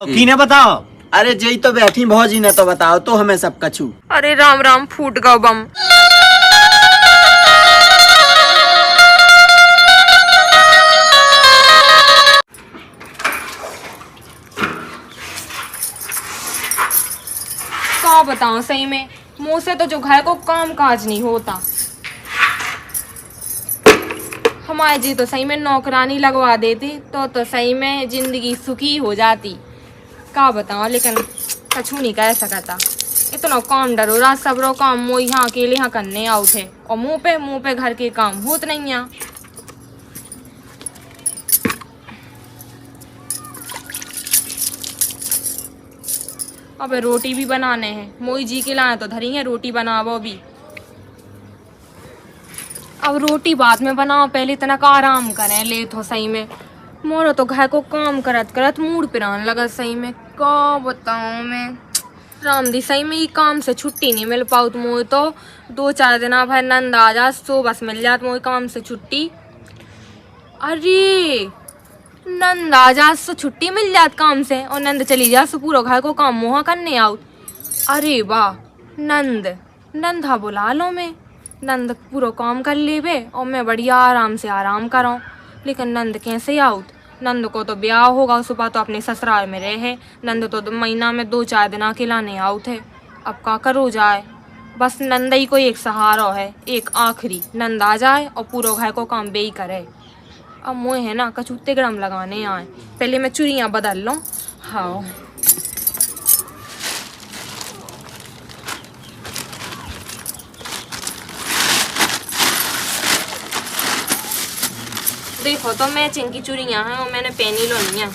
की ने बताओ। अरे जई तो बैठी भौजी ने तो बताओ तो हमें सब कछु। अरे राम राम फूट गो बम। क्या बताऊं सही में मुँह से तो जो घर को काम काज नहीं होता। हमारे जी तो सही में नौकरानी लगवा देती तो सही में जिंदगी सुखी हो जाती। क्या बताऊं लेकिन कछु नहीं कह सकता। इतना काम डरो रहा सबरो काम वो यहाँ अकेले यहाँ करने आउ थे और मुंह पे घर के काम होत नहीं है। अबे रोटी भी बनाने हैं मोई जी के लाए तो धरी है रोटी बनावो भी। अब रोटी बाद में बनाओ पहले इतना का आराम करें ले तो सही में मोरो तो घर को काम करत करत मूड पिरान लगा सही में। क्या बताऊं मैं राम दी सही में ये काम से छुट्टी नहीं मिल पाऊ तो मोए तो 2-4 दिन भाई नंद आ जा सो बस मिल जात मोए काम से छुट्टी। अरे नंद आ जा सो छुट्टी मिल जात काम से और नंद चली जा सो पूरा घर को काम मोहा करने आऊ। अरे वाह नंद हा बुला लो मैं नंद पूरा काम कर लेवे और मैं बढ़िया आराम से आराम कराऊं। लेकिन नंद कैसे आउत नंद को तो ब्याह होगा सुबह तो अपने ससुराल में रहे। नंद तो महीना में 2-4 दिन खिलाने आउत है। अब का करो जाए बस नंद ही को एक सहारा है एक आखिरी नंद आ जाए और पूरा घर को काम बेई करे। अब मुँह है ना कचूते गरम लगाने आए पहले मैं चूड़ियाँ बदल लूँ। हाँ देखो तो मैचिंग की चूड़ियाँ हैं और मैंने पहनी लो है।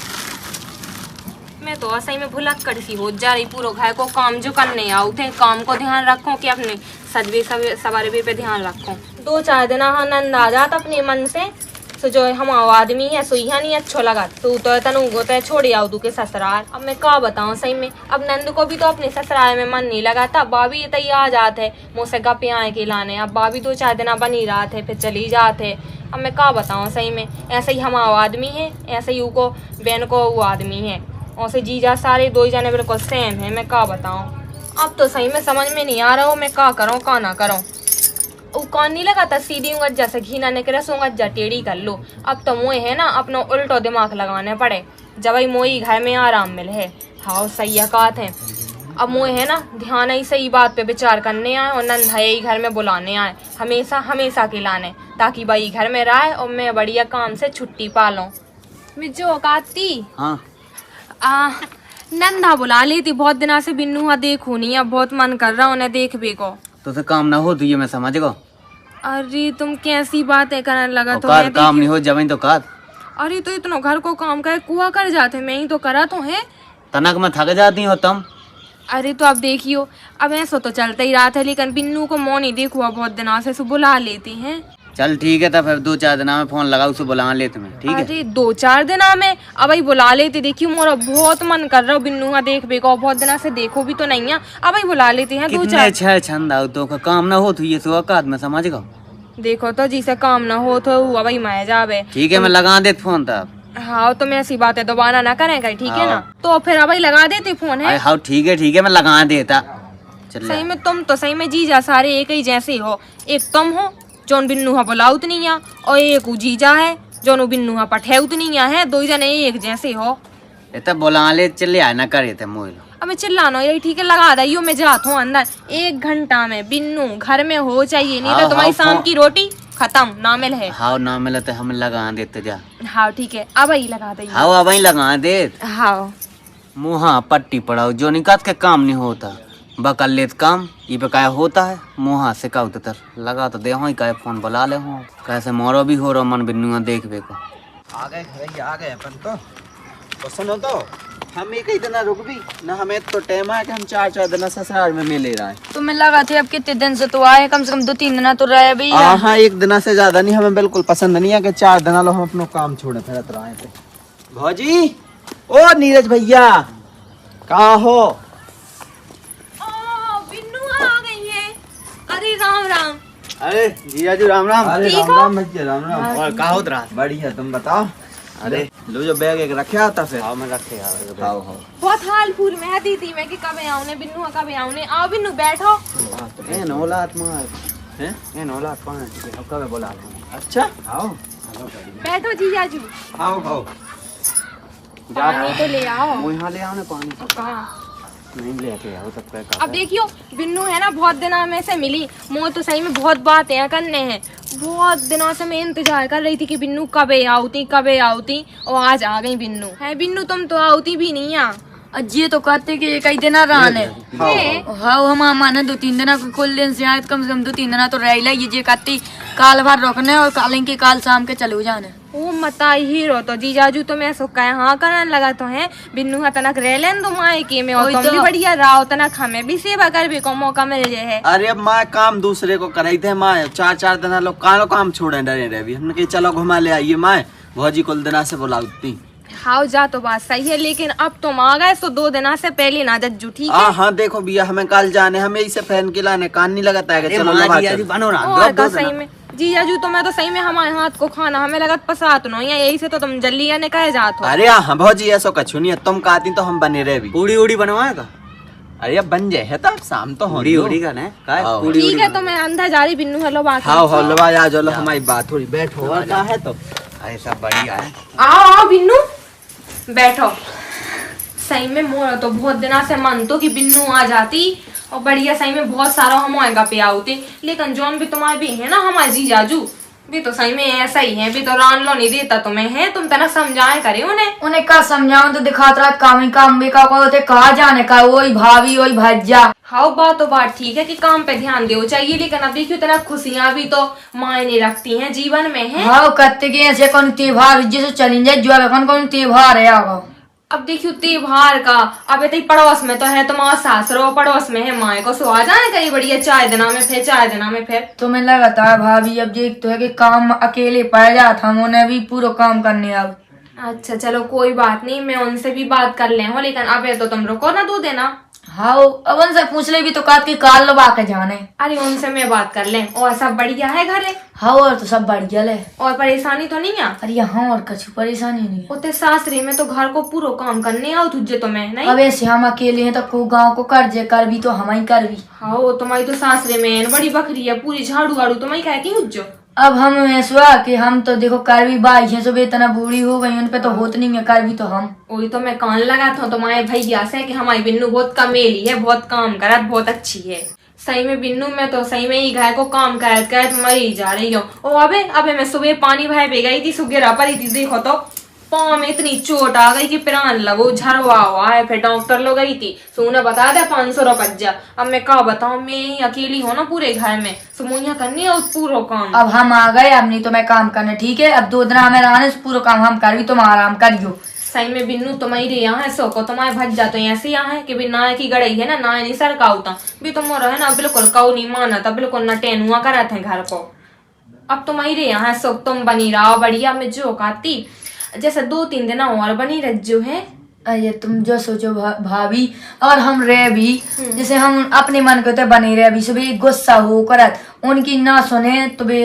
मैं तो सही में भुलक्कड़ सी हो जा रही पूरा घर को काम जो करने आऊ थे काम को ध्यान रखो कि अपने सजवे सवारे पे ध्यान रखो। 2-4 दिन हाँ नंद आ जात अपने मन से तो जो हम आदमी है सो यहाँ नहीं अच्छा लगा तू तो तनु तो छोड़ आऊ तू के ससुराल। अब मैं क्या बताऊँ सही में अब नंद को भी तो अपने ससुराल में मन नहीं लगा था। बाबी तैयार जाते है मुझसे गप्पे आए के लाने। अब बाबी 2-4 दिन बन ही रहा थे फिर चली जाते। अब मैं क्या बताऊँ सही में ऐसे ही हम आदमी है ऐसे ही को बहन को वो आदमी है ऐसे जीजा सारे 2 जने बिल्कुल सेम है। मैं क्या बताऊँ अब तो सही में समझ में नहीं आ रहा हूँ मैं क्या करूँ क्या ना करूँ। वो कौन नहीं लगा था सीधी उंगज्जा से घी ना निकले सो उंगज्जा टेढ़ी कर लो। अब तो मोए है ना अपना उल्टो दिमाग लगाने पड़े जब ही मोई घर में आराम मिले है। हाँ सही हकात है। अब मोए है ना ध्यान ही सही बात पे विचार करने आए और नंद है घर में बुलाने आए हमेशा के लाने ताकि भाई घर में रहे और मैं बढ़िया काम से छुट्टी पा लूं। मिर्जो औकाती हाँ नंदा बुला ली थी बहुत दिना से बिन्नू देखू नहीं अब बहुत मन कर रहा उन्हें देखने को। तो से काम ना हो तो ये मैं समझ गो। अरे तुम कैसी बातें करने लगा तो मैं काम नहीं हो जमीन तो कर। अरे तो इतना घर को काम करे कुआ कर जाते मैं ही तो करा तो है तनक में थक जाती हो तुम। अरे तो अब देखियो अब ऐसा तो चलता ही रहा था लेकिन बिन्नू को मोह नहीं देखुआ बहुत दिना से बुला लेती हैं। चल ठीक है तब 2-4 दिन में फोन लगाओ उसे बुला ले तुम्हें ठीक है। अरे 2-4 दिन में अब ही बुला लेती देखियो मोरा बहुत मन कर रहा बिन्नू देख बेको बहुत दिना से देखो भी तो नहीं है अब ही बुला लेती हैं 2-4 छह छंद आओ तो काम ना हो तो ये सो औकात में समझ गो। देखो तो जिसे काम ना हो तो अब ही मैं जावे ठीक है मैं लगा दे फोन तब। हाँ तो मैं ऐसी बातें दोबारा ना करेंगे ठीक है ना तो फिर अब ही लगा देते फोन है। हाँ ठीक है मैं लगा देता। सही में तुम तो सही में जीजा सारे एक ही जैसे हो एक तुम हो जोन बिन्नू बुलाउत नहीं है और एक जीजा है जोन बिन्नू पठेउत नहीं है 2 जने एक जैसे हो। तब बुला ले चले आए ना करे थे मोइल। अब मैं चिल्लाना यही ठीक है लगा दियो मैं जाता हूँ अंदर 1 घंटा में बिन्नू घर में हो चाहिए नहीं तो तुम्हारी शाम की रोटी खत्म ना मिल है। हाँ ना मिला तो हम लगा देते जा। हाँ ठीक है अब ही लगा दे। हाँ अब ही लगा दे। हाँ मुँह पट्टी पड़ाओ जो निकात के काम नहीं होता बकल लेत काम ये पे क्या होता है मुँह से का उतर लगा तो दे हो ही कहे फोन बुला ले हो कैसे मोरो भी हो रहा मन बिन्नू देख बे को आ गए अपन तो सुनो तो हम एक ही दिन रुक भी ना हमें तो टाइम है कि हम 4 दिन ससुराल में मिले रहे। तो मैं लगा थे अब कितने दिन से तो आए कम से कम 2-3 दिन तो रहे भी। हाँ 1 दिन से ज्यादा नहीं हमें बिल्कुल पसंद नहीं है कि 4 दिन लो हम अपना काम छोड़े फिरत रहे थे। भौजी ओ नीरज भैया कहाँ हो। बिन्नू आ गई है। अरे राम राम। अरे जीजा जी राम राम। अरे राम राम भैया राम राम। और कहाँ हो रहा। बढ़िया तुम बताओ। अरे लो जो बैग एक रखे आता फिर। हाँ मैं रखे यार। हाँ हाँ बहुत हाल फूल में दी थी मैं कि कब आऊने बिन्नू कब आऊने। आओ बिन्नू बैठो। ए नौलात मार हैं? ए नौलात कौन है कब बोला अच्छा आओ बैठो जीजाजू। आओ आओ। पानी तो ले आओ। वो यहाँ ले आओ ना पानी। कहाँ? नहीं लेके आओ तब तक। अब देखियो बिन्नू है ना बहुत दिनों में से मिली मोह तो सही में बहुत बातें करने हैं। बहुत दिनों से मैं इंतजार कर रही थी कि बिन्नू कबे आउती और आज आ गई बिन्नू। है बिन्नू तुम तो आउती भी नहीं आ। अज्जी तो कहते कि कई दिन रहने हाँ हम माने 2-3 दिन कुल दिन से आए कम से कम 2-3 दिन तो रह ये जे कहती काल भर रोकने और कालें काल शाम के चलो जाने। ओ मता हीरो तो जीजाजू तो मैं सो कहे हाँ करने लगा तो है बिन्नू तनक रह लेन दो माए के में और तुम भी बढ़िया रहो तनक हमें भी सेवा कर भी को मौका मिल जाए है। अरे अब माँ काम दूसरे को कराई थे माँ 4-4 दिन लोग कालो काम छोड़े डरे रहे भी हमने कही चलो घुमा ले आइए माँ भौजी कुल दिना से बुलाती। हाँ जा तो बात सही है लेकिन अब तुम आ गए तो 2 दिन से पहले ना जज्जू ठीक है। हाँ देखो भैया हमें कल जाने हमें इसे फैन के लाने कान नहीं लगाता है चलो बनो ना और का सही में जीजाजू तो मैं तो सही में हमारे हाथ को खाना हमें लगा पसात नो या यही से तो तुम जल्दी आने कहे जात हो। अरे हाँ भौजी ऐसा कछु नहीं है तुम कहती तो हम बने रहे भी। पूड़ी उड़ी बनवाएगा। अरे अब बन जाए है तो शाम तो पूड़ी उड़ी का ना ठीक है तो मैं अंदर जा रही बिन्नू हेलो बात। हाँ हाँ लो आ जाओ हमारी बात थोड़ी बैठो और क्या है तो ऐसा बढ़िया है। आओ बिन्नू बैठो। सही में मोर तो बहुत दिना से मन तो कि बिन्नू आ जाती और बढ़िया सही में बहुत सारा हम आएगा पे आते लेकिन जौन भी तुम्हारे भी है ना हमारे जीजाजू भी तो सही में ऐसा ही है भी तो रान लो नहीं देता तुम्हें है तुम तना समझाए करे उन्हें का समझाओ तो दिखाता रहा काम बेका को होते कहा जाने का वही भाभी वही भज्जा। हाँ बात तो बात ठीक है कि काम पे ध्यान देना चाहिए लेकिन अब देखियो तना खुशियाँ भी तो मायने रखती हैं जीवन में है। हाँ कहते कि ऐसे कौन त्योहार जैसे चली जाए जो कौन त्योहार है आगा। अब देखियो त्योहार का अब ये पड़ोस में तो है तुम्हारा सासरो पड़ोस में है माए को सो आ जाने कहीं बढ़िया 4 दिना में फिर तो मैं लगाता है भाभी अब देख तो है कि काम अकेले पड़ जाता हम उन्हें भी पूरा काम करने अब। अच्छा चलो कोई बात नहीं मैं उनसे भी बात कर ले हो लेकिन अब ये तो तुम रुको ना 2 देना। हाँ अब उनसे पूछ ले भी तो कहते कि काल लबा के जाने। अरे उनसे मैं बात कर ले और सब बढ़िया है घरे। हाँ और तो सब बढ़िया है और परेशानी तो नहीं है। अरे यहाँ और कुछ परेशानी नहीं उते सासरी में तो घर को पूरा काम करने आओ तुझे तो मैं नहीं। अब ऐसे हम अकेले हैं तो को गाँव को कर्जे कर भी तो हम ही कर भी। हाँ वो तुम्हारी तो सासरे में बड़ी बकरी है पूरी झाड़ू वाड़ू तुम्हारी कहती हूँ। अब हम ऐसा कि हम तो देखो कर भी बाई है सुबह इतना बूढ़ी हो गई उन पे तो होत नहीं है कर भी तो हम। वही तो मैं कान लगा था तुम्हारे भैया से कि हमारी बिन्नू बहुत कमेली है बहुत काम करा बहुत अच्छी है। सही में बिन्नू मैं तो सही में ही घर को काम कर मरी जा रही हूँ। ओ अबे मैं सुबह पानी भाई पे गई थी सुगेरा पड़ी थी देखो तो पाँव में इतनी चोट आ गई कि प्राण लगो झरवा हुआ है फिर डॉक्टर लोग गई थी सोना बता दे 500 रुपया। अब मैं क्या बताऊँ मैं ही अकेली हूँ ना पूरे घर में सुमुइया करनी है पूरा काम। अब हम आ गए अब नहीं तो मैं काम करना ठीक है अब 2 दिन हमें रहने से पूरा काम हम कर भी तुम आराम करियो। सही में बिन्नू तुम्हारी यहाँ है सो को तुम्हारे भज जाते हैं ऐसे यहाँ है कि भी ना की गड़ई है ना नहीं सर का होता भी तुम है ना बिल्कुल कऊ नहीं माना था बिल्कुल न टेनुआ करा थे घर को। अब तुम्हारी यहाँ है सो तुम बनी रहो बढ़िया में जो कहती जैसे 2-3 दिन और बनी रज्जो है। अरे तुम जो सोचो भाभी और हम रह भी जैसे हम अपने मन को तो बने रहे भी सुबह गुस्सा हो करत उनकी ना सुने तो बे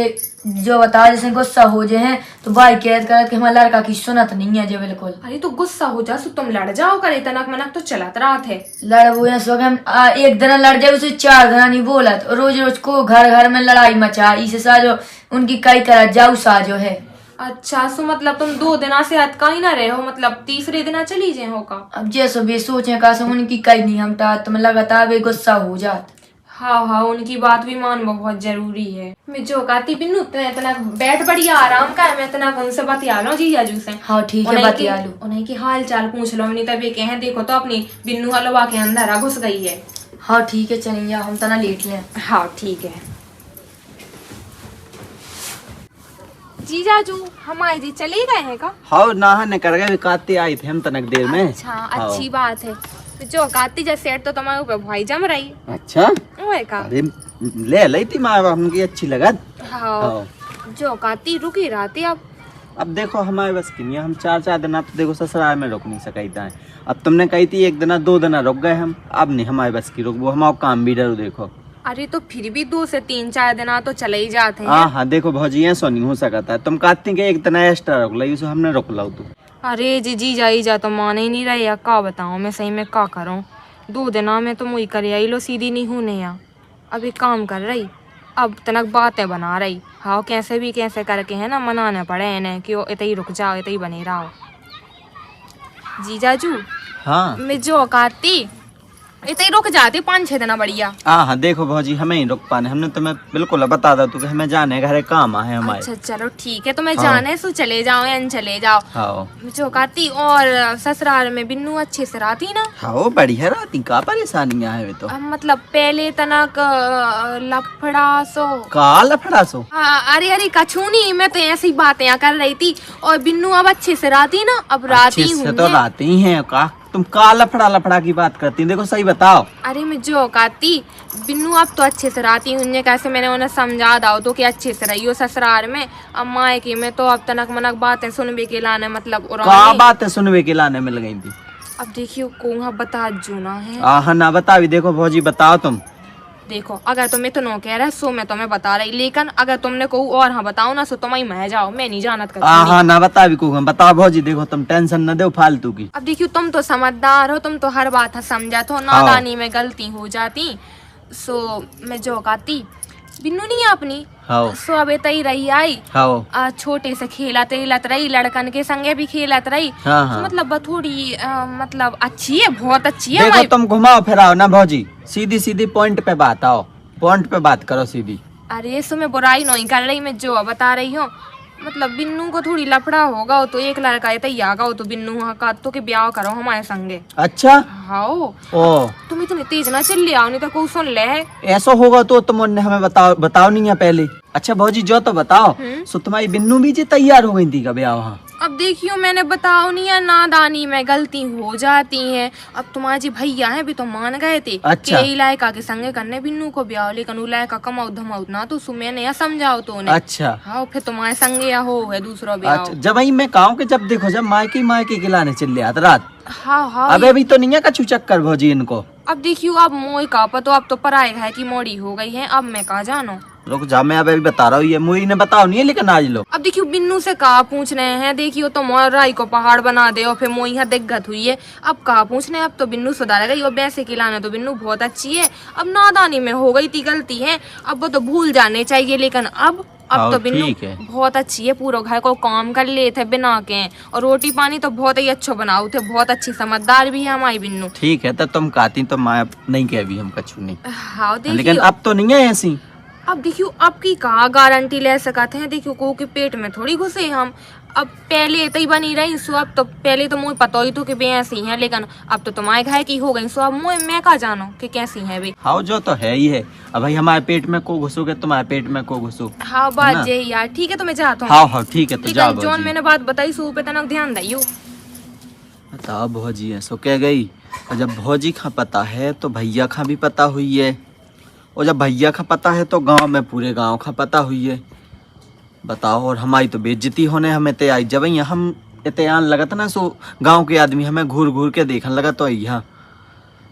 जो बता जैसे गुस्सा हो जाए तो भाई कैद करत कि हमारा लड़का की सुनत नहीं है जो बिल्कुल। अरे तो गुस्सा हो जा सो तुम लड़ जाओ करे तनक मनक तो चलत रहा थे लड़ वो सो हम एक दिन लड़ जाए उसे 4 दिन नहीं बोलत रोज रोज को घर घर में लड़ाई मचा इसे साजो उनकी कई करत जाऊ साजो है। अच्छा सो मतलब तुम 2 दिना से अटका ही ना रहे हो मतलब तीसरे दिना चली जाए हो का। अब जैसे भी सोचे का उनकी कई नहीं हम तुम लगातार वे गुस्सा हो जात। हाँ उनकी बात भी मानना बहुत जरूरी है। मैं जो कहती बिन्नू इतना बैठ बढ़िया आराम का मैं इतना उनसे बतिया लो जीजाजू से। हाँ ठीक है बतिया लो उन्हें की हाल चाल पूछ लो नहीं तभी कहे देखो तो अपनी बिन्नू हलवा के अंदर घुस गई है। हाँ ठीक है चलेंगे हम तना लेट लें। हाँ ठीक है जीजाजू हमारे जी चले गए हैं का। हाँ नहाने कर गए काते आई थे हम तनक देर में। अच्छा अच्छी बात है तो जो काती जैसे सेट तो तुम्हारे ऊपर भाई जम रही। अच्छा ओए का अरे ले ली थी माँ हमकी अच्छी लगत। हाँ जो काती रुकी रहती अब देखो हमारे बस की नहीं हम 4-4 दिन तो देखो ससुराल में रुक नहीं सकी था। अब तुमने कही थी 1 दिन 2 दिन रुक गए हम अब नहीं हमारे बस की रुक वो हमारा काम भी डरो देखो। अरे तो फिर भी 2 से 3-4 दिन तो चले ही जाते हैं। हाँ हाँ देखो भौजी ऐसा नहीं हो सकता है, तुम कहती कि एक तना एक्स्ट्रा रोक लाई, उसे हमने रोक लाओ तू। अरे जी जा तो माने ही नहीं रहे या का बताऊं मैं सही में का करूं। 2 दिना में तो मुई कर आई लो सीधी नहीं हूं या अभी काम कर रही, अब तनक बातें बना रही। हाँ कैसे भी कैसे करके है ना मनाने पड़े इन्हें कि वो इतना ही रुक जाओ, इतना ही बने रहो। जीजाजू हाँ मैं जो औकाती इतना ही रुक जाती 5-6 दिन बढ़िया। हाँ हाँ देखो भौजी हमें ही रुक पाने, हमने तुम्हें बिल्कुल बता दो तो कि हमें जाने घरे काम आए हमारे। अच्छा चलो ठीक है, तो मैं हाँ। जाने सो चले जाओ या चले जाओ। हाँ जो कहती और ससुराल में बिन्नू अच्छे से रहती ना। हाँ बढ़िया रहती, का परेशानियां है वे तो। अब मतलब पहले तनक लफड़ा सो का लफड़ा सो। अरे अरे कछूनी मैं तो ऐसी बातें कर रही थी, और बिन्नू अब अच्छे से रहती ना, अब अच्छे राती से हूँ। तो रहती हैं का, तुम का लफड़ा की बात करती, देखो सही बताओ। अरे मैं जो कहती बिन्नू अब तो अच्छे से रहती हूँ, कैसे मैंने उन्हें समझा दाओ तो कि अच्छे से रहियो ससुराल में। अब मायके में तो अब तनक मनक बातें सुनबे के लाने मतलब का बातें सुनवे के लाने में लगी थी। अब देखियो को बता जूना है। हाँ ना बतावी, देखो भौजी बताओ तुम। देखो अगर तुम्हें तो नो कह रहा सो मैं तुम्हें बता रही, लेकिन अगर तुमने कहू और हाँ बताओ ना सो तुम ही मैं जाओ, मैं नहीं जानत कर। हाँ ना बतावी को बताओ भौजी, देखो तुम टेंशन न दो फालतू की। अब देखियो तुम तो समझदार हो, तुम तो हर बात समझा तो, नादानी में गलती हो जाती। सो मैं जो कहती बिन्नू नहीं है अपनी, हाँ सो अब ही रही आई। हाँ छोटे से खेलत रही, लड़कन के संगे भी खेलत रही। हाँ हाँ। तो मतलब थोड़ी मतलब अच्छी है, बहुत अच्छी है देखो हमारी। तुम घुमाओ फिराओ ना भौजी, सीधी सीधी पॉइंट पे बात आओ, पॉइंट पे बात करो सीधी। अरे सो मैं बुराई नहीं कर रही, मैं जो बता रही हूँ मतलब बिन्नू को थोड़ी लफड़ा होगा, तो एक लड़का है तैयार तो बिन्नू हाँ का तो के ब्याह करो हमारे संगे। अच्छा हाँ ओ तुम इतनी तेज ना चल आओ, नहीं तो को सुन ले। ऐसा होगा तो तुमने हमें बताओ नहीं है पहले। अच्छा भौजी जो तो बताओ, सो तुम्हारी बिन्नू भी जी तैयार हो गई थी का ब्याह वहाँ। अब देखियो मैंने बताओ नहीं है, नादानी में गलती हो जाती है। अब तुम्हारे जी भैया है भी तो मान गए थे अच्छा। कि इलाका के संगे करने बिन्नू को ब्याह, लेकिन इलाका कमाऊ धमाऊ ना तो मैंने या समझाओ तो उन्हें। अच्छा हाँ फिर तुम्हारे संगे या हो है दूसरा ब्याह। अच्छा जब वही मैं कहूँ कि जब देखो जब मायके के लाने चल रहा रात, हाँ हाँ अबे अभी तो नहीं है कछु चक्कर भौजी इनको। अब देखियो अब मोई का पतो, अब तो पराए है कि मोड़ी हो गई है, अब मैं कहा जानो। रुक जा मैं अभी बता रहा हूँ, ये मुई ने बताओ नहीं है लेकिन आज लो। अब देखियो बिन्नू से कहा पूछ रहे हैं, देखियो तो मोराई को पहाड़ बना दे और फिर मोई यहाँ दिक्कत हुई है। अब कहा पूछ रहे हैं, अब तो बिन्नू सुधार गई और वैसे खिलाना तो बिन्नू बहुत अच्छी है। अब नादानी में हो गई थी गलती है, अब वो तो भूल जाने चाहिए, लेकिन अब तो बिन्नू ठीक है। बहुत अच्छी है, पूरा घर को काम कर ले थे बिना के, और रोटी पानी तो बहुत ही अच्छा बनाओ थे, बहुत अच्छी समझदार भी है हमारी बिन्नू। ठीक है तो तुम कहती तो मैं नहीं कह भी हम कछु नहीं, हाँ लेकिन देखियो अब तो नहीं है ऐसी। अब देखियो अब की कहा गारंटी ले सकते हैं, देखियो को के पेट में थोड़ी घुसे हम। अब पहले तो ही बनी रही सो, अब तो पहले तो मुझे पता ही तो कि वे ऐसी हैं, लेकिन अब तो तुम्हारे घर की हो गई सो, अब मैं का जानो कि कैसी है वे। हाँ जो तो है ही है, अब भाई हमारे पेट में को घुसोगे तुम्हारे पेट में को घुसो। हाँ बात जे यार, ठीक है तो मैं जाता हूँ। हाँ हाँ ठीक है तो जाओ लेकिन जौन भौजी। मैंने बात बताई सो पे तनक ध्यान दियो। बताओ भौजी ऐसो कह गई, और जब भौजी का पता है तो भैया का भी पता हुई है, और जब भैया का पता है तो गांव में पूरे गांव का पता हुई है। बताओ और हमारी तो बेइज्जती होने हमें ते आई, जब यहाँ हम इत्यान लगत ना सो गांव के आदमी हमें घूर घूर के देखने लगा, तो यहाँ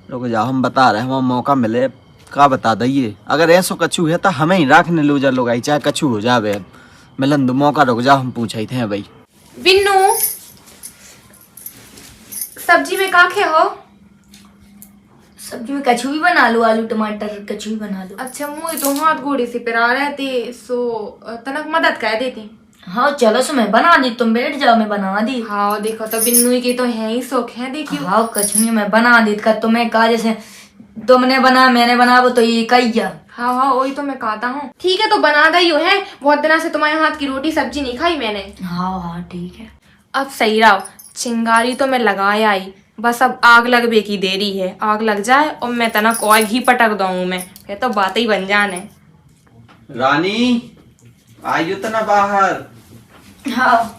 लोग जाओ हम बता रहे हैं, हम मौका मिले का बता दइए। अगर ऐसो कछु है तो हमें ही राखने लूजर लोग आई, चाहे कछु हो जावे। अब मिलन दो मौका, रुक जाओ हम पूछे थे भाई। बिन्नू सब्जी में काखे हो? सब्जी में कछु भी बना लो, आलू टमाटर कछु भी बना लो। अच्छा मुझे तो हाथ घोड़े से पिरा रहे थे सो तनक मदद कर देती। हाँ चलो सो मैं बना दी, तुम बैठ जाओ मैं बना दी। हाँ देखो तो बिन्नू के तो है ही शौक है, देखियो। हाँ कछु नहीं मैं बना दी का, तुम्हें कहा जैसे तुमने बना मैंने बना वो तो ये कहिया। हाँ हाँ वही तो मैं कहता हूँ। ठीक है तो बना गई हो है, बहुत दिनों से तुम्हारे हाथ की रोटी सब्जी नहीं खाई मैंने। हाँ हाँ ठीक है। अब सही रहो, चिंगारी तो मैं लगाया आई, बस अब आग लगने की देरी है, आग लग जाए और मैं तनक और घी पटक दूँ मैं, फिर तो बात ही बन जाने। रानी आइयो तो ना बाहर। हाँ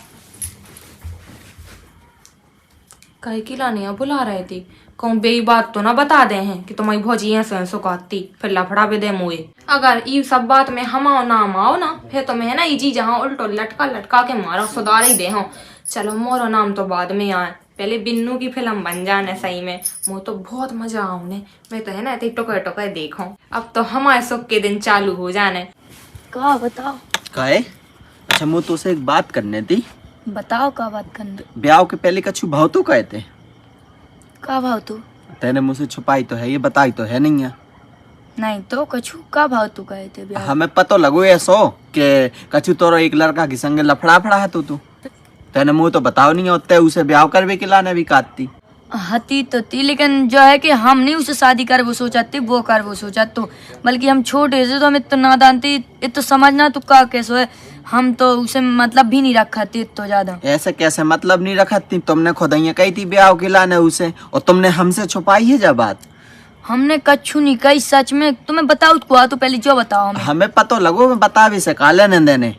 कहे की लानिया बुला रहे थे, कहूँ बेई बात तो ना बता दे हैं कि तुम्हारी भौजी ऐसे सुखाती, फिर लफड़ा भी दे मुए। अगर ये सब बात में हम आओ ना आओ ना, फिर तो मैं ना इजी जहाँ उल्टो लटका लटका के मारा सुधार ही दे हूँ। चलो मोरो नाम तो बाद में आए, पहले बिन्नू की फिल्म बन जाने सही में, मुझे तो बहुत मजा आउने। मैं तो है ना इतनी टोकर टोकर देखूं। अब तो हमारे सुख के दिन चालू हो जाने। का बताओ काहे? अच्छा मुँह तो से एक बात करने थी। बताओ का बात करना। ब्याह के पहले कछु भाव तो कहे थे? का भाव तू? तेने मुझसे छुपाई तो है, ये बताई तो है नहीं है। नहीं तो कछु का भाव तू कहे थे ब्याह? हमें पतो लगो ऐसो के कछु तोरो एक लड़का की संगे लफड़ा फड़ा है तू तेने मुँह तो बताओ नहीं होते, उसे ब्याह करवे के लाने भी काटती हती तो थी, लेकिन जो है कि हम नहीं उसे शादी कर वो सोचा थी, वो कर वो सोचा तो, बल्कि हम छोटे से तो हम इतना नादान थी, इतना समझना तू का कैसे है, हम तो उसे मतलब भी नहीं रखा थी तो ज्यादा। ऐसे कैसे मतलब नहीं रखा थी? तुमने खुद ही कही थी ब्याह के लाने उसे, और तुमने हमसे छुपाई है जब बात। हमने कछु नहीं कही सच में, तुम्हें बताओ तो पहले जो बताओ हमें पतो लगो, मैं बता भी सका लेने देने।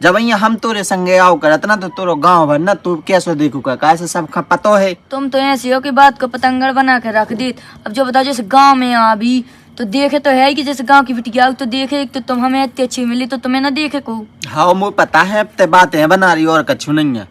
जब यहाँ हम तोरे संगे आओ करत ना तो तोरो गांव भर ना तू कैसे देखूगा, कैसे सब पतो है। तुम तो ऐसी हो कि बात को पतंगड़ बना के रख दी। अब जो बताओ जैसे गांव में अभी तो देखे तो है कि जैसे गांव की बिटिया तो देखे, एक तो तुम हमें इतनी अच्छी मिली तो तुम्हें ना देखे को। हाँ मुझे पता है, अब ते बातें बना रही और कछु नहीं है।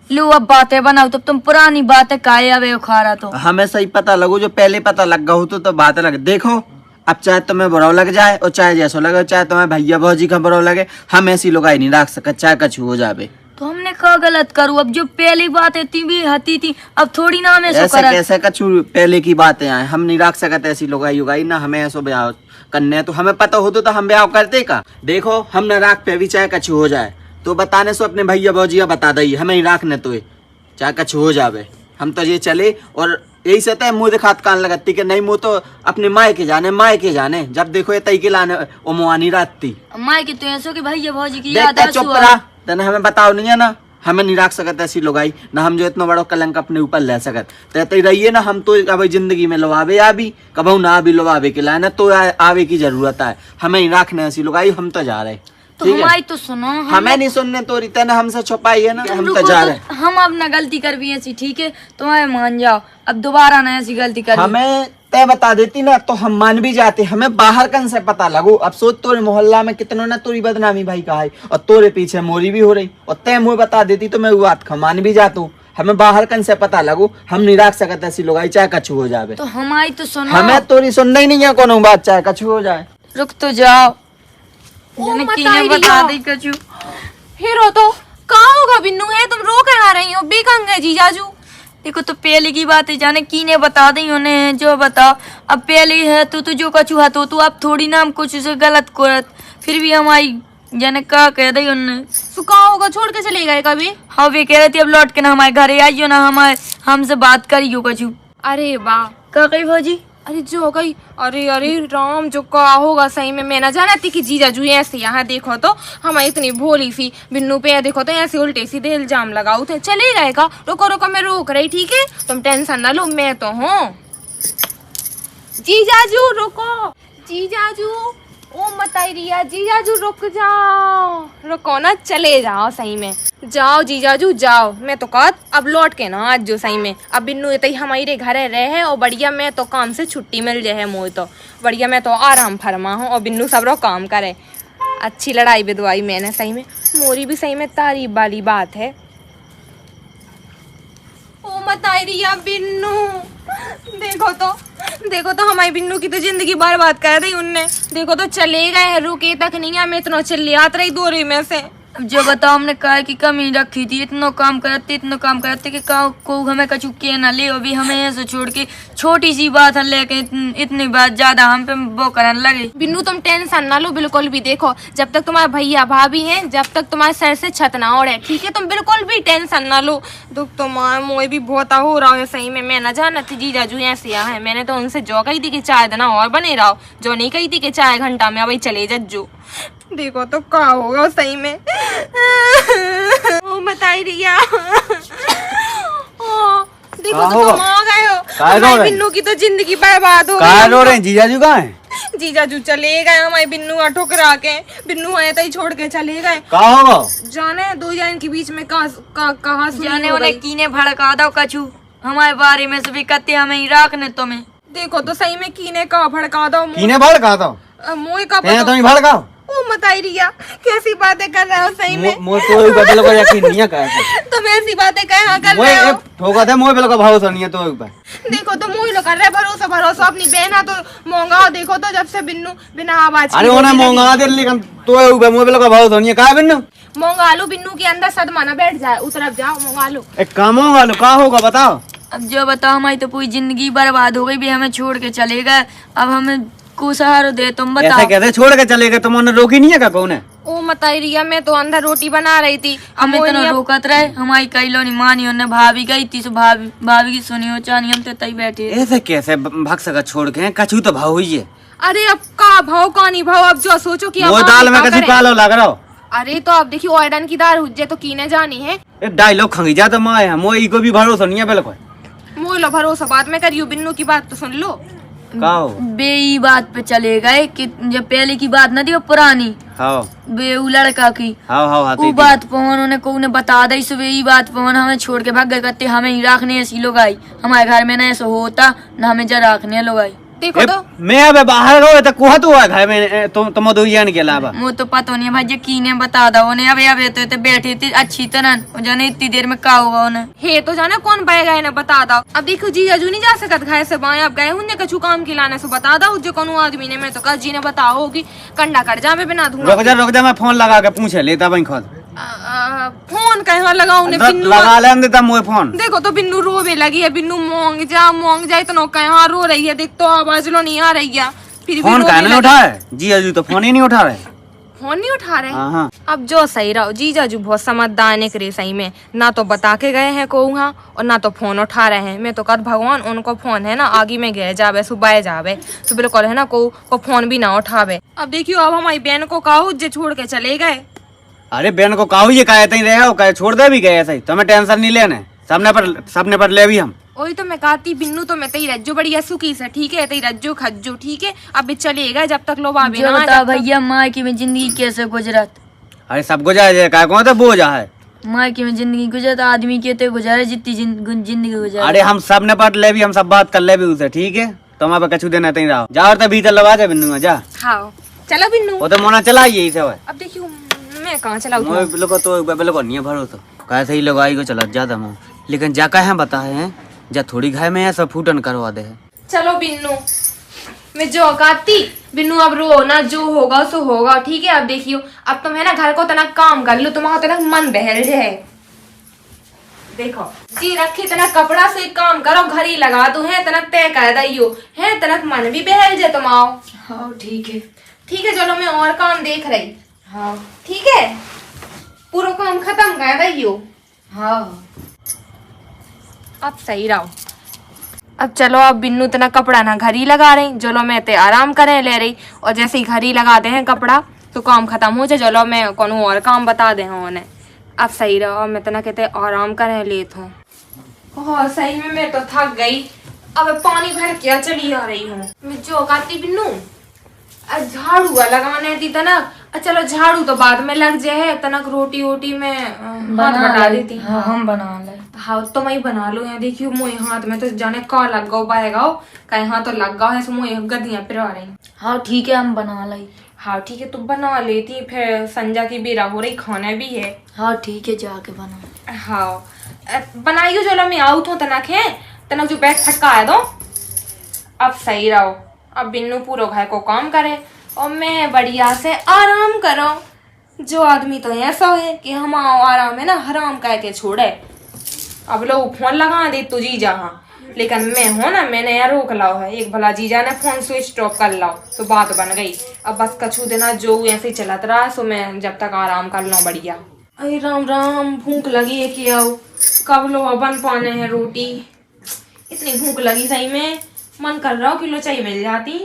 लो अब बातें बनाओ, तब तुम पुरानी बातें काये अबे उखाड़ा तो। हमें सही पता लगो, जो पहले पता लग गया हो तो बात लगे। देखो अब चाहे तुम्हें बुरा लग जाए और चाहे जैसो लगे, चाहे तुम्हें भैया भौजी का बुरा लगे, हम ऐसी लुगाई नहीं रख सकते चाहे कछु हो जावे। तो हमने क्या गलत करूँ? अब जो पहली बात थी भी हती थी, अब थोड़ी ना हमें ऐसे कैसे कछु पहले की बातें आए, हम नहीं रख सकते ऐसी लुगाई उगाई ना। हमें ऐसो ब्याह करने तो हमें पता हो तो हम ब्याह करते का। देखो हम न राख पे भी चाहे कछु हो जाए तो बताने से अपने भैया भौजिया बता दी, हमें नहीं राखने तो चाहे कछु हो जावे। हम तो ये चले और यही से तय मुँह दिखात कान लगती कि नहीं, मुँह तो अपने माए के जाने। जब देखो ये तई के लाने ओ मुआनी रातती माए की तो ऐसो कि भैया भौजी की देखते याद चुप रहा। तने हमें बताओ नहीं है ना, हमें नहीं रख सकते ऐसी लुगाई ना, हम जो इतना बड़ा कलंक अपने ऊपर ले सकते तय रहिए ना। हम तो अब जिंदगी में लोआवे अभी कबू ना अभी लोआवे के लाने तो आवे की जरूरत है, हमें नहीं रखने ऐसी लुगाई। हम तो जा रहे तो हमारी तो सुनो, हमें नहीं सुनने तो रीते ने हमसे छुपाई है ना, हम तो जा रहे। हम अब ना गलती कर भी ऐसी, ठीक है तुम्हें मान जाओ, अब दोबारा ना ऐसी गलती कर। हमें तय बता देती ना तो हम मान भी जाते। हमें बाहर कन से पता लगो। अब सोच तोरे मोहल्ला में कितनों ने तोरी बदनामी भाई कहा है और तोरे पीछे मोरी भी हो रही, और तय मुझे बता देती तो मैं वो बात मान भी जाता। हमें बाहर कन से पता लगो, हम नहीं रख सकते ऐसी लोग चाहे कछु हो जावे। तो हमारी तो सुनो, हमें तोरी सुनना ही नहीं है कोनो बात, चाहे कछु हो जाए। रुक तो जाओ, बता दी कछु हीरो तो कहाँ होगा बिन्नू है, तुम रो कर आ रही हो बेकंगे जीजाजू। देखो तो पहले की बात है जाने कीने बता दी उन्हें जो बताओ। अब पहले है तो जो कछु है तो अब थोड़ी ना हम कुछ उसे गलत करत, फिर भी हमारी जाने का कह दी उन्हें। तो कहाँ होगा, छोड़ के चले गए कभी? हाँ वे कह रही थी अब लौट के ना हमारे घर आइयो ना, हमारे हमसे बात करियो कछु। अरे वाह, का कही भौजी? अरे जो हो गई, अरे अरे राम जो का होगा सही में। मैं ना जाना थी कि जीजाजू ऐसे यहाँ देखो तो हम इतनी भोली सी बिन्नू पे देखो तो ऐसे उल्टे सीधे इल्जाम लगाओ थे। चले गए का? रुको रुको मैं रोक रही, ठीक है तुम टेंशन ना लो, मैं तो हूँ। जीजाजू रुको, जीजाजू ओ मत आई रिया, जीजाजू रुक जाओ, रुको ना, चले जाओ सही में, जाओ जीजाजू जाओ। मैं तो कहा अब लौट के ना आज जो सही में, अब बिन्नू इतनी हमारे घरे रहे और बढ़िया मैं तो काम से छुट्टी मिल जाए मोए तो बढ़िया, मैं तो आराम फरमा हूँ और बिन्नू सब रो काम करे। अच्छी लड़ाई बिदवाई मैंने सही में, मोरी भी सही में तारीफ वाली बात है। ओ मत आई रिया बिन्नू, देखो तो हमारी बिन्नू की तो जिंदगी बर्बाद कर दी उनने। देखो तो चले गए हैं, रुके तक नहीं, मैं इतना चिल्लात रही दूरी में से। अब जो बताओ हमने कहा कि कमी रखी थी, इतना काम करते कि को हमें कछु के ना ले, अभी हमें ऐसे छोड़ के छोटी सी बात है लेके इतनी बात ज्यादा हम पे वो करने लगे। बिन्नू तुम टेंशन ना लो बिल्कुल भी, देखो जब तक तुम्हारे भैया भाभी हैं, जब तक तुम्हारे सर से छत ना ओढ़े, ठीक है तुम बिल्कुल भी टेंशन ना लो। दुख तुम्हारे मुझे भी बहुत हो रहा है सही में, मैं ना जाना थी जीजाजू ऐसे है। मैंने तो उनसे जो कही थी कि चाय देना और बने रहो, जो नहीं कही थी कि चाय घंटा में अब चले जज्जू। देखो तो क्या होगा सही में। ओ बताई रिया, देखो तो तुम आ गए हो, हमारी बिन्नू की तो जिंदगी बर्बाद हो गई। जीजाजू कहाँ है? जीजाजू चले गए हमारे बिन्नू ठुकरा के, बिन्नू आए तो ही छोड़ के चले गए। कहाँ होगा? जाने दो जन के बीच में कहाँ जाने उन्हें कीने भड़का दो कछु हमारे बारे में से भी कहते हमें ही रखने तुम्हें। देखो तो सही में कीने का भड़का दो, कीने भड़का दो? मुँह का तो भड़काओ। ओ मत आई रिया, कैसी बातें कर रहे हो सही में? मोर तो बदल को यकीन नहीं है का तुम ऐसी बातें कहाँ कर रहे हो? ठोका दे मोर बेल का भरोसा नहीं है तो एक बार देखो तो मुँह लो कर रहे भरोसा भरोसा अपनी बहन है तो मोंगा देखो तो जब से बिन्नू बिना आवाज अरे उन्हें मोंगा दे लेकिन तो मोर बेल का भरोसा नहीं है का बिन्नू मोंगा लो बिन्नू के अंदर सदमा ना बैठ जाए, उतरफ जाओ मोंगा लो। एक काम होगा लो का होगा बताओ। अब जो बताओ, हमारी तो पूरी जिंदगी बर्बाद हो गई भी, हमें छोड़ के चले गए, अब हमें को सहारा दे, तुम बताओ। ऐसे कैसे छोड़ के चले गए, तुमने रोकी नहीं है का कौन है? ओ मत आई रिया, मैं तो अंदर रोटी बना रही थी, हमें तो रोकत रहे, हमारी कई लो नहीं मानी, उन्हें भाभी गई थी सो भाभी की सुनी हो चानी, हम तो तई बैठे। ऐसे कैसे भाग सका छोड़ के, कछु तो भाव हुई है। अरे अब का भाव का नहीं भाव, अब जो सोचो कि वो दाल में कछु कालो लग रहा हो। अरे तो अब देखियो आयरन की दाल हुज्जे तो कीने जानी है। एक डायलॉग खंगी जा तो माँ है, मोई को भी भरोसा नहीं है बिल्कुल। मोई लो भरोसा, बात में करियो, बिन्नू की बात तो सुन लो। का हो बे बात पे चले गए कि जब पहले की बात न थी वो पुरानी, हाँ बे उ लड़का की, हाँ वो बात पवन उन्हें को उन्हें बता दी सुबह ही बात पवन हमें छोड़ के भाग गए, कहते हमें ही रखने ऐसी लोग आई, हमारे घर में न ऐसा होता न हमें जरा रखने लोग आई। देखो तो मैं अब बाहर गए तो कुहा तो है घर में तुम दुनिया के अलावा वो तो पता नहीं भाई जी कीने बता दो उन्हें, अब तो बैठे थे अच्छी तरह जाने इतनी देर में का होगा उन्हें, हे तो जाना कौन पाए गए ना बता दो। अब देखो जीजा जू नहीं जा सकत घर से बाएं, अब गए हुए कछु काम के लाने से बता दो, जो कोनो आदमी ने मैं तो कहा जी ने बताओ होगी कंडा कर जा मैं बिना धुआं। रुक जा मैं फोन लगा के पूछे लेता बन खुद फोन कहाँ लगाऊ ने बिन्नू लगा ले देता मोए फोन। देखो तो बिन्नू रोवे लगी है, बिन्नू मोंग जा तो नौका यहाँ रो रही है, देख तो आवाज लो नहीं आ रही है, फिर भी फोन रोने का नहीं लगी। उठा है जी अजू तो फोन ही नहीं उठा रहे, फोन नहीं उठा रहे। हाँ। अब जो सही रहो जीजा जू बहुत समझदार निकले सही में, ना तो बता के गए हैं को वहाँ और ना तो फोन उठा रहे हैं। मैं तो कद भगवान उनको फोन है ना आगे में गए जावे सुबह जावे तो बिल्कुल है ना को फोन भी ना उठावे। अब देखियो अब हमारी बहन को कहो जे छोड़ के चले गए। अरे बहन को कहू ये कहे तई रहे हो, कहे छोड़ दे भी गए ऐसे, तुम्हें टेंशन नहीं लेने, सबने पर ले भी हम। वही तो मैं कहती बिन्नू तो मैं तई रज्जो बढ़िया सुखी से ठीक है, तई रज्जो खज्जो ठीक है, अब चलेगा जब तक लोग आवे जो ना। बता भैया माँ की में जिंदगी कैसे गुजरत, अरे सब गुजरा जाए का कौन तो बोझा है, माँ की में जिंदगी गुजरत आदमी के तो गुजारे जितनी जिंदगी गुजारे। अरे हम सब ने पढ़ ले भी, हम सब बात कर ले भी उसे ठीक है, तुम्हारे पे कछु देना तई रहो, जा और तो भीतर लगा दे बिन्नू जा। हाँ चलो बिन्नू, वो तो मोना चलाइए इसे। अब देखियो मैं कहाँ चलाऊ लोग तो बिल्कुल नहीं है भरोसा, कैसे ही लगाई को चला ज्यादा मुँह, लेकिन जा कहे बताए हैं जा थोड़ी घाय में ऐसा फूटन करवा दे। चलो बिन्नू मैं जो कहती बिन्नू अब रो ना, जो होगा सो होगा ठीक है। अब देखियो अब तुम है ना घर को तना काम कर लो, तुम्हारा तना मन बहल जाए, देखो जी रखी तना कपड़ा से काम करो, घर ही लगा दो है तना तय कर दियो है, तना मन भी बहल जाए तुम आओ। हाँ ठीक है चलो मैं और काम देख रही। हाँ ठीक है पूरा काम खत्म कर दियो। हाँ अब सही रहो। अब चलो अब बिन्नू तना कपड़ा ना घर ही लगा रही, चलो मैं ते आराम करे ले रही, और जैसे ही घर ही लगा दे हैं कपड़ा तो काम खत्म हो जाए, चलो मैं कोनो और काम बता दे हैं उन्हें। अब सही रहो, मैं तना कहते आराम करे लेत हूँ। हाँ सही में मैं तो थक गई, अब पानी भर के चली आ रही हूँ। मैं जो कहती बिन्नू झाड़ू लगाने दी तनक, चलो झाड़ू तो बाद में लग जाए, तनक रोटी वोटी में हाथ बटा देती। हाँ हम बना ले। हाँ तो मैं बना लो, यहाँ देखियो मोए हाथ में तो जाने का लग गो बहेगा, कहीं हाथ तो लग गया है सो मोए गद्दियां पिरा रही। हाँ ठीक है हम बना ले। हाँ ठीक है तू बना लेती, फिर संजा की बेरा हो रही, खाना भी है। हाँ ठीक है जाके बना। हाँ बनाइयो, चलो मैं आऊ थो तनक है, तनक जो बैठ फटका है दो। अब सही रहो, अब बिन्नू पूरा घर को काम करे और मैं बढ़िया से आराम करो। जो आदमी तो ऐसा है कि हम आराम है ना हराम कह के छोड़े। अब लोग फोन लगा दे तो जीजा, हाँ लेकिन मैं हो ना मैंने यार रोक लाओ है, एक भला जीजा ने फोन स्विच ऑफ कर लाओ तो बात बन गई। अब बस कछु देना जो ऐसे ही चलत रहा, सो मैं जब तक आराम कर लो बढ़िया। अरे राम राम भूख लगी है कि आओ कब लो बन पाने हैं रोटी, इतनी भूख लगी सही में, मन कर रहा हो किलो चाहिए मिल जाती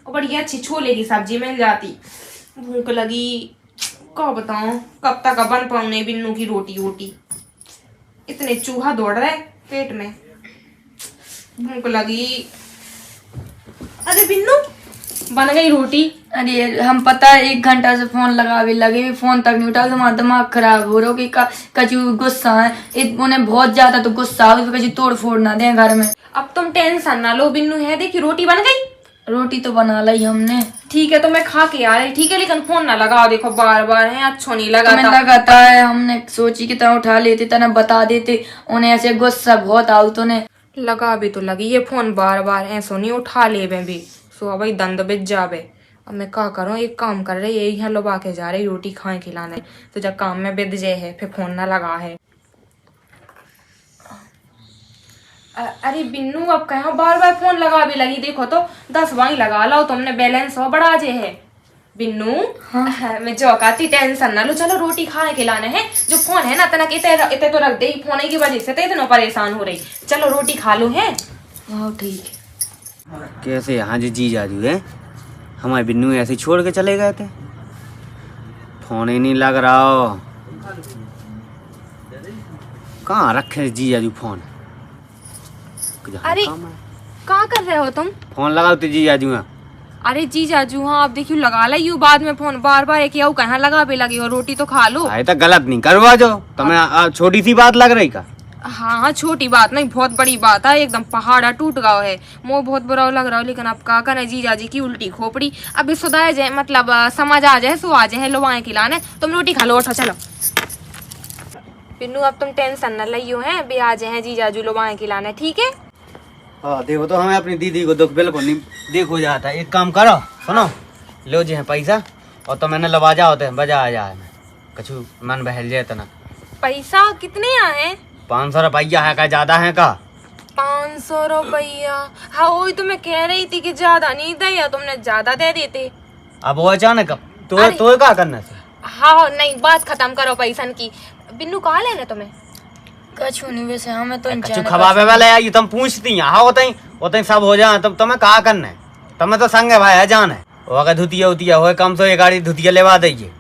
और बढ़िया अच्छी छोले की सब्जी मिल जाती। भूख लगी क्या बताऊं कब तक बन पाऊँ बिन्नू की रोटी वोटी, इतने चूहा दौड़ रहे पेट में, भूख लगी। अरे बिन्नू बन गई रोटी। अरे हम पता है 1 घंटा से फोन लगावे लगे, फोन तक नहीं उठा, तुम्हारा दिमाग खराब हो रहा कि कछु गुस्सा है उन्हें बहुत ज्यादा, तो गुस्सा हो कछु तोड़ फोड़ ना दे घर में। अब तुम टेंशन ना लो बिन्नू है देखी रोटी बन गई। रोटी तो बना ली हमने। ठीक है तो मैं खा के आ रही, ठीक है, लेकिन फोन ना लगाओ, देखो बार बार है, अच्छा नहीं लगा तुम्हें लगाता है, हमने सोची कि तरह उठा लेते तना बता देते, उन्हें ऐसे गुस्सा बहुत आउ तो ने लगा भी तो लगी, ये फोन बार बार ऐसो नहीं उठा ले भी, सो भाई दंद बिज जावे। अब मैं क्या करूँ, एक काम कर रही है, यहाँ लुबा के जा रही रोटी खाए खिलाने, तो जब काम में बिद जे है फिर फोन ना लगा है। अरे बिन्नू अब कहाँ बार बार फोन लगा भी लगी, देखो तो 10 वहीं लगा लो, तुमने बैलेंस हो बढ़ा जे है बिन्नू। हाँ। मैं चौकाती टेंशन ना लो, चलो रोटी खाए खिलाने हैं, जो फोन है ना तना इतने तो रख दे, फोन की वजह से तो इतना परेशान हो रही, चलो रोटी खा लो है। हाँ ठीक है। कैसे यहाँ जी जाजू है, हमारे बिन्नू ऐसे छोड़ के चले गए थे, फोन ही नहीं लग रहा हो, कहाँ रखे जी जाजू फोन। अरे क्या कर रहे हो तुम? फोन लगाओ तो जी जाजू। अरे जी जाजू हाँ आप देखियो लगा ला यू बाद में फोन बार बार एक याऊ कहाँ लगा भी लगी, और रोटी तो खा लो। आए तो गलत नहीं करवा जो, तुम्हें छोटी सी बात लग रही का? हाँ हाँ छोटी बात नहीं, बहुत बड़ी बात है, एकदम पहाड़ा टूट गया है, मुँह बहुत बुरा लग रहा है, लेकिन अब का करे जीजा जी की उल्टी खोपड़ी, अभी सुधार जाए, मतलब समझ आ जाए, सो आ जाए लोबाएं खिलाने, तुम रोटी खा लो, उठो चलो। पिन्नू अब तुम टेंशन न लियो है, अभी आ जाए जीजा जी लोबाएं खिलाने, ठीक है। हाँ देखो तो हमें अपनी दीदी को दुख बिल्कुल नहीं देखो जाता है, एक काम करो सुनो, लो जी है पैसा, और तो मैंने लवाजा होते हैं बजा आ जाए, कछु मन बहल जाए तना। पैसा कितने आए? 500 रुपया है का, ज्यादा है का? 500 रुपया? हाँ वही तो मैं कह रही थी कि ज्यादा नहीं दे, या तुमने ज्यादा दे देते। अब वो अचानक तो क्या करना से? हाँ नहीं बात खत्म करो पैसन की। बिन्नू कहाँ लेने तुम्हें? कछु नहीं, वैसे हमें तो कछु खवाबे वाले आई तुम पूछती हैं, हाँ होते सब हो जाए, तब तुम्हें कहा करना है, तुम्हें तो संग है भाई है जान है, वो अगर धुतिया उतिया हो कम से एक गाड़ी धुतिया लेवा दीजिए।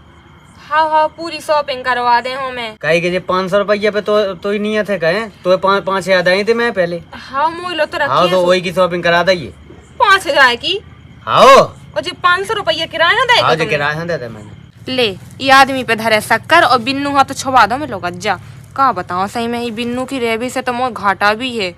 हाँ हाँ पूरी शॉपिंग करवा दे हूँ मैं। कही के 500 रुपया पे तो ही नहीं थे कहे, तो 5,000 आई थे मैं पहले। हाँ मोलो तो रखी हाँ तो वही की शॉपिंग करा दीजिए। 5,000 की? हाँ और जो 500 रुपया किराया दे? हाँ जो किराया दे मैंने। ले ये आदमी पे धरे शक्कर, और बिन्नू हाँ तो छुपा दो मैं लोग जा, का बताओ सही में ही बिन्नू की रेबी से तो मोर घाटा भी है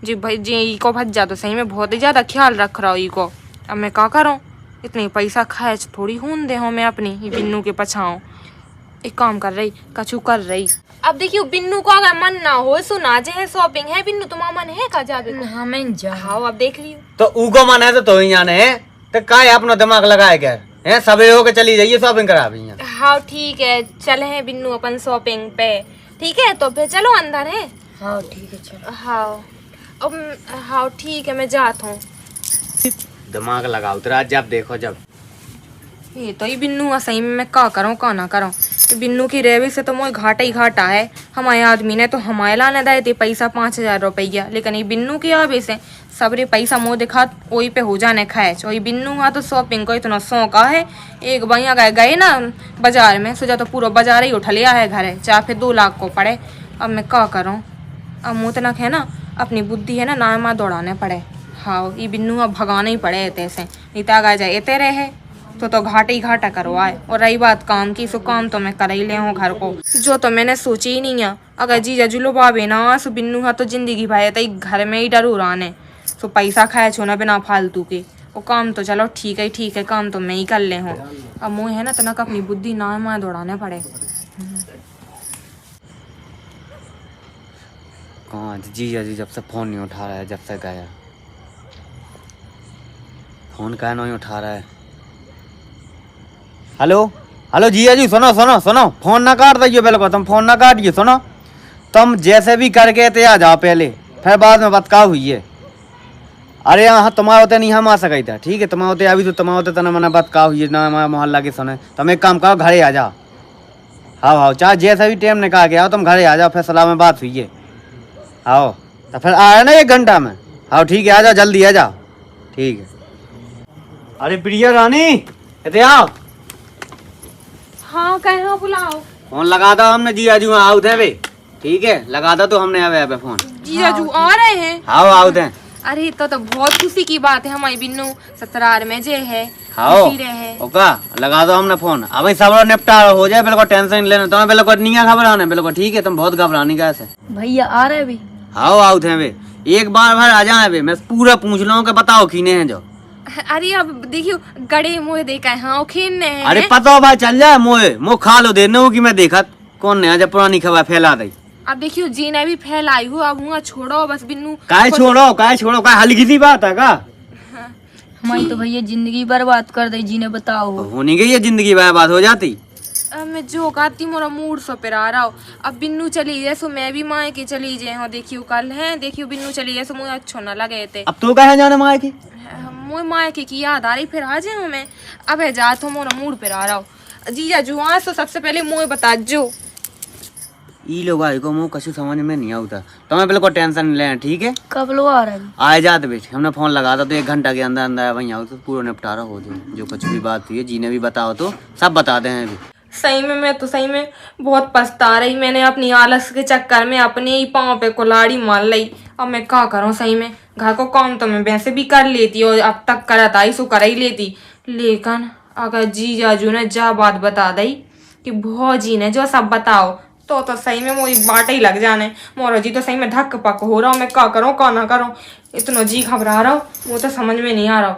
जी भाई, जी को भज्जा तो सही में बहुत ही ज्यादा ख्याल रख रहा हूँ को। अब मैं क्या करूँ, इतनी पैसा खर्च थोड़ी हूं दे हो मैं अपनी ही बिन्नू के पछाऊँ, एक काम कर रही कछु कर रही। अब देखियो बिन्नू को अगर मन ना हो सुना जे शॉपिंग है, बिन्नू तुम्हारा मन है का जाबे? हाँ मैं जा। हाँ अब देख रही हूँ तो उको मन है तो ही जाने है, तो का अपना दिमाग लगाए क्या है, सवेरे होके चली जाइए शॉपिंग करा भी। हाँ ठीक है चले हैं बिन्नू अपन शॉपिंग पे, ठीक है तो फिर चलो अंदर है। हाँ ठीक है चलो। हाँ अब हाँ ठीक है मैं जाता हूँ। दिमाग लगाओ तेरा जब देखो जब। ये तो ही बिन्नू सही में मैं का करूँ का ना करूँ, बिन्नू की रेवी से तो मोए घाटा ही घाटा है, हमारे आदमी ने तो हमारे लाने दे थे पैसा 5,000 रुपया, लेकिन ये बिन्नू की आवे से सबरे पैसा मुँह दिखा वही पे हो जाने खैच, वही बिन्नू हाँ तो शॉपिंग को इतना शौका है, एक भैया गए ना बाजार में, सोचा तो पूरा बाजार ही उठा लिया है घर, चाहे फिर 2 लाख को पड़े। अब मैं क्या करूँ, अब मुँह तनक है ना अपनी बुद्धि है ना माँ दौड़ाने पड़े। हाँ ये बिन्नू अब भगाने ही पड़े एते से, नहीं तो आगे जाए एते रहे तो घाटा ही घाटा करवाए। और रही बात काम की, सो काम तो मैं कर ही ले हूँ घर को, जो तो मैंने सोची ही नहीं है, अगर जीजा जुलो बाबे ना सो बिन्नू हाँ तो जिंदगी भाई तो घर में ही डरू रहने, सो पैसा खाए छो ना बिना फालतू के, वो काम तो चलो ठीक है काम तो मैं ही कर ले हूँ। अब मुँह है ना तनक अपनी बुद्धि ना माँ दौड़ाने पड़े। कहाँ जीजा जी जब से फोन नहीं उठा रहा है, जब से गया फोन क्या नहीं उठा रहा है। हेलो हेलो जीजा जी सुनो सुनो सुनो, फोन ना काट दीजिए, बिल्कुल तुम फोन ना काटिए, सुनो तुम जैसे भी करके थे आ जाओ पहले, फिर बाद में बतका हुई है। अरे यहाँ तुम्हारे होते नहीं हम आ सके था, ठीक है तुम्हारे होते अभी तो तुम्हारे होते तना मैंने बतका हुई है ना, हमारे मोहल्ला के सुने, तुम एक काम करो घरे आ जाओ। हाँ चाहे जैसे भी टाइम निकाल के आओ तुम घरे आ जाओ, फिर सलाह में बात हुई है। आओ तो फिर आया ना 1 घंटा में, आओ ठीक है आ जाओ जल्दी आ जाओ, ठीक है। अरे प्रिया रानी इतने आओ। हाँ कहो बुलाओ। फोन लगा दो हमने जीजा जी आओ थे बे, ठीक है लगा दो तो हमने अब फोन। जीजा जू आ रहे हैं? हाँ आओ थे। अरे तो बहुत खुशी की बात है, हमारी बिन्नू ससुराल में जे है हाँ खुशी रहे। ओका लगा दो हमने फोन, अब सब निपटा हो जाए, बिल्कुल टेंशन लेना तुम्हें, बिल्कुल नहीं घबराना, बिल्कुल ठीक है तुम बहुत घबरानी कैसे। भैया आ रहे भी? हाँ आओ थे बे, एक बार भर आ जाए बे, मैं पूरा पूछ लूँ कि बताओ कीने हैं जो। अरे अब देखियो गड़े मुँह देखा है हाँ खेलने हैं अरे पता हो भाई चल जाए मोह खा लो देने हो कि मैं देखा कौन ने आज पुरानी खबर फैला दी। अब देखियो जीने भी फैलाई हो अब हुआ छोड़ो बस बिन्नू काय छोड़ो काय हल्की सी बात है का। हमारी तो भैया जिंदगी बर्बाद कर दी जी ने बताओ। होनी गई है जिंदगी बर्बाद हो जाती। अब मैं जो कहती मोरा मूड सो पे आ रहा हो अब बिन्नू चली जाए सो मैं भी माए के चली जाए हो देखियो कल है देखियो बिन्नू चली जाए सो मुझे अच्छो न लगे थे अब तो कहे जाना माए की मुझे माए की याद आ रही फिर आ जाए मैं अब है जा तो मोरा मूड पे आ रहा हो जीजा जो आज तो सबसे पहले मुझे बता जो ई लोग आई को मुँह कछु समझ में नहीं आता तो मैं बिल्कुल टेंशन नहीं लें ठीक है। कब लोग आ रहे हैं? आए जाते बेटे हमने फोन लगा था तो 1 घंटा के अंदर अंदर वहीं आओ तो पूरा निपटारा हो जाए जो कुछ भी बात हुई है जी ने भी बताओ तो सब बताते हैं अभी। सही में मैं तो सही में बहुत पछता रही मैंने अपनी आलस के चक्कर में अपने ही पाँव पे कुल्हाड़ी मार ली। अब मैं क्या करूँ सही में घर को काम तो मैं वैसे भी कर लेती और अब तक करत आई सो कर ही लेती लेकिन अगर जीजाजू ने जा बात बता दी कि भौजी ने जो सब बताओ तो सही में मोरी बाटे ही लग जाने मोरा जी तो सही में धक्क पक हो रहा हूँ मैं क्या करूँ क्या ना करूँ इतना जी घबरा रहा हूँ वो तो समझ में नहीं आ रहा।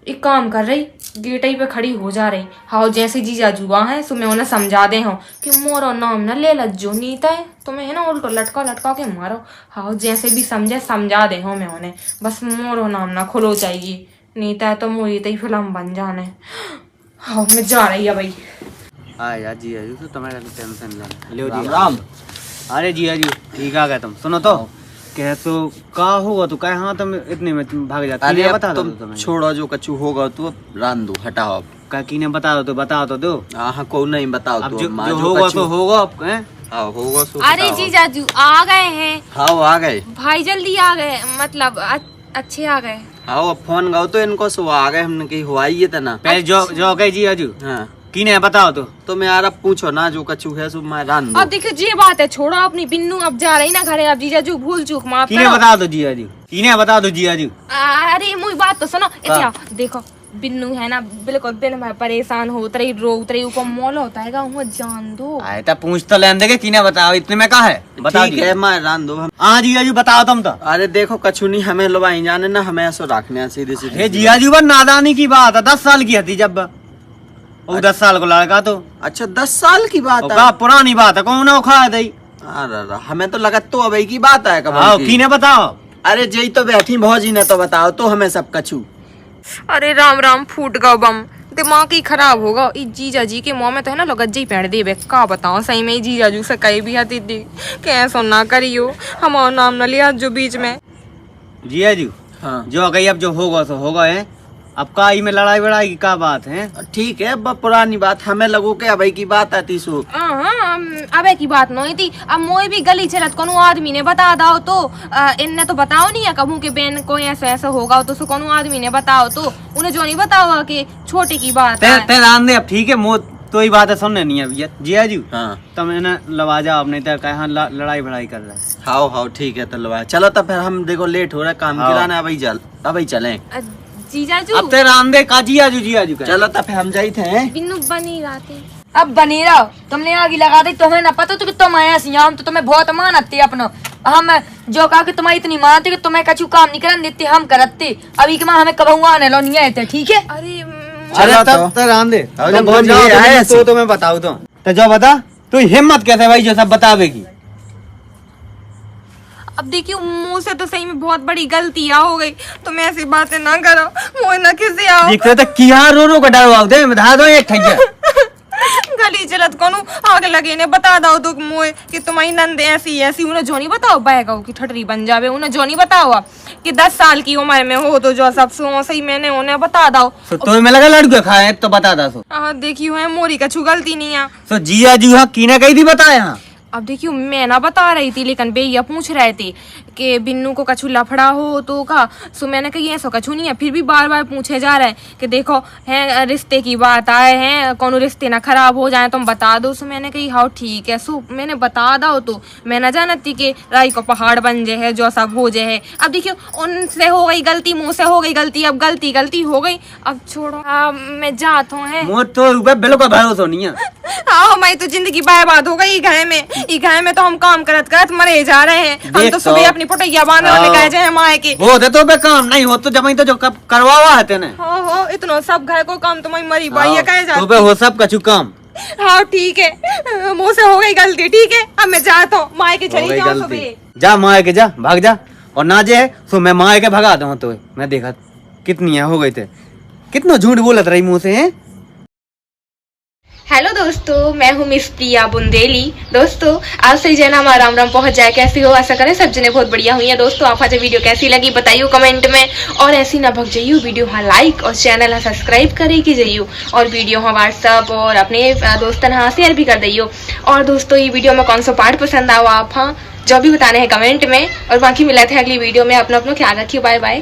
एक काम कर रही गेट ही पे खड़ी हो जा रही हाँ जैसे जीजा जुआ है सो मैं उन्हें समझा दे हूँ कि मोरो नाम ना ले लज्जो नीता है तुम्हें है ना उल्टो लटका के मारो हाँ जैसे भी समझे समझा दे हूँ मैं उन्हें बस मोरो नाम ना खुलो चाहिए नीता है तो मोरी तो फिल्म बन जाने हाँ मैं जा रही है भाई। हाँ यार जी आजू तो तुम्हारा टेंशन लेना लो जी राम अरे जी आजू ठीक आ गया तुम सुनो तो कह तो का होगा तो कहे हाँ तुम इतने में तुम भाग जाते अरे हैं अब बता दो तुम तुम्हें छोड़ो जो कछु होगा तो रान दो हटाओ अब का की ने बता दो दो हाँ को नहीं बताओ अब तो जो माँ जो जो होगा कछु तो होगा अब हैं? हाँ होगा सो अरे बताओ। जीजाजू आ गए हैं हाँ वो आ गए भाई जल्दी आ गए मतलब अच्छे आ गए हाँ वो फोन गाओ तो इनको सो आ गए हमने कही हुआ ही था ना पहले जो गई जी आजू हाँ की ने बताओ तो मैं यार अब पूछो ना जो कछु है सो मैं रान दो अब देखो ये बात है छोड़ो अपनी बिन्नू अब जा रही ना घरे अब जीजाजू भूल चूक माफ की ने करो। बता दो जी आजू की ने बता दो जी आजू अरे मुझे बात तो सुनो इतना देखो बिन्नू है ना बिल्कुल दिन भर परेशान हो उतरे रो उतरे ऊपर मौल होता है वो जान दो आए तो पूछ तो लेन देगे की ने बताओ इतने में का है बता ठीक है मैं रान दो हम हाँ जी आजू बताओ तुम तो अरे देखो कछु नहीं हमें लोबाई जाने ना हमें ऐसो रखने सीधे हे सीधे जी आजू बस नादानी की बात है 10 साल की थी जब वो 10 साल को लड़का तो अच्छा 10 साल की बात है का पुरानी बात है कौन उखा दई अरे हमें तो लगा तो अबई की बात है हाँ कब की ने बताओ अरे जई तो बैठी भौजी ने तो बताओ तो हमें सब कछु अरे राम राम फूट गो बम दिमाग ही खराब होगा ई जीजा जी के मुंह में तो है ना लोग गज्जे ही पहन दे बे का बताओ सही में जीजा जू से कही भी हती दी कैसो ना करियो हमारा नाम न लिया जो बीच में जी आजू हाँ जो गई अब जो होगा तो होगा है अब का ही में लड़ाई वड़ाई की का बात है ठीक है अब पुरानी बात हमें लगो के अबई की बात आती सो हाँ अबे की बात नहीं थी अब मोए भी गली चलत कोनो आदमी ने बता दाओ तो इनने तो बताओ नहीं है कबू के बेन को ऐसा ऐसा होगा तो कोनो आदमी ने बताओ तो उन्हें जो नहीं बताओ कि छोटे की बात है ते रान दे अब ठीक है मो तो ही बात है सुनने नहीं है जी आजू हाँ तो मैंने लवाजा अब नहीं तो कहा लड़ाई भड़ाई कर रहा है हाओ हाओ ठीक है तो लवा चलो तो फिर हम देखो लेट हो रहा है काम हाँ। किराना अबई चले जीजाजू अब ते रान दे का जी आजू का चलो तो फिर हम जाई थे बिन्नू बनी रहते अब बनी रहो तुमने आगे लगा दी तुम्हें ना पता तो कि तुम आया सी हम तो तुम्हें बहुत मानते अपनो हम जो कहा कि तुम्हें इतनी मानते कि तुम्हें कछु काम नहीं करन देते हम करते अभी के माँ हमें कब आने लो नहीं आए थे ठीक है अरे अरे चलो तब तो रान दे अब जब बहुत पहुंच जाओ ये आए ऐसे। तो मैं बताऊ तो जो बता तू हिम्मत कैसे भाई जो सब बतावेगी अब देखियो मुंह से तो सही में बहुत बड़ी गलतियां हो गई तो मैं ऐसी बातें ना करो मुझे ना किसी आओ देखते तो किया रो के डरवाओ दे बता दो एक ठैया गली चलत कोनो आगे लगे ने बता दो तो मुझे कि तुम्हारी नंद ऐसी ऐसी उन्हें जो नहीं बताओ बैगाओ की ठटरी बन जावे उन्हें जो नहीं बताओ कि 10 साल की उम्र में हो तो जो सब सो सही मैंने उन्हें बता दो तो मैं लगा लड़के खाए तो बता दा सो देखियो है मोरी का छू गलती नहीं है तो जिया जी हाँ की ने कही थी बताया हाँ अब देखियो मैं ना बता रही थी लेकिन भैया पूछ रहे थे कि बिन्नू को कछु लफड़ा हो तो का सो मैंने कही ऐसा कछु नहीं है फिर भी बार बार पूछे जा रहे हैं कि देखो है रिश्ते की बात आए हैं कौन रिश्ते ना खराब हो जाए तुम बता दो सो मैंने कही हाँ ठीक है सो मैंने बता दो तो मैं ना जानती कि राई को पहाड़ बन जाए है जो सब हो जाए है अब देखियो उनसे हो गई गलती मुँह से हो गई गलती अब गलती हो गई अब छोड़ो मैं जाता हूँ है मोर तो ऊपर बिल्कुल भरोसा नहीं है हाँ हमारी तो जिंदगी बर्बाद हो गई ई घर में तो हम काम करत मरे जा रहे हैं हम देख तो सुबह अपनी पुटैया बांधने वाले गए जाए माए के वो तो पे काम नहीं हो तो जब तो जो करवावा है तेने हो हो इतना सब घर को काम तुम्हारी मरी भैया कहे तो जाते पे हो सब कछु काम हाँ ठीक है मुझसे हो गई गलती ठीक है अब मैं जाता हूँ माए के हो चली गई जाऊँ गलती सुबह जा माए के जा भाग जा और ना जे सो मैं माए के भगा दूँ तो मैं देखा कितनी हो गई थे कितना झूठ बोलत रही मुंह से हैं हेलो दोस्तों, मैं हूँ मिस प्रिया बुंदेली। दोस्तों आज से जना हमारा राम राम पहुंच जाए, कैसी हो आशा करें सब जने बहुत बढ़िया हुई है। दोस्तों आप आज वीडियो कैसी लगी बताइए कमेंट में, और ऐसी ना भग जाइयो वीडियो हाँ लाइक और चैनल हाँ सब्सक्राइब करे की जाइयो, और वीडियो हाँ व्हाट्सअप और अपने दोस्तन हाँ शेयर भी कर दियो। और दोस्तों ये वीडियो में कौन सा पार्ट पसंद आओ आप हाँ जो भी बताने हैं कमेंट में, और बाकी मिलते हैं अगली वीडियो में। अपना ख्याल रखिए, बाय बाय।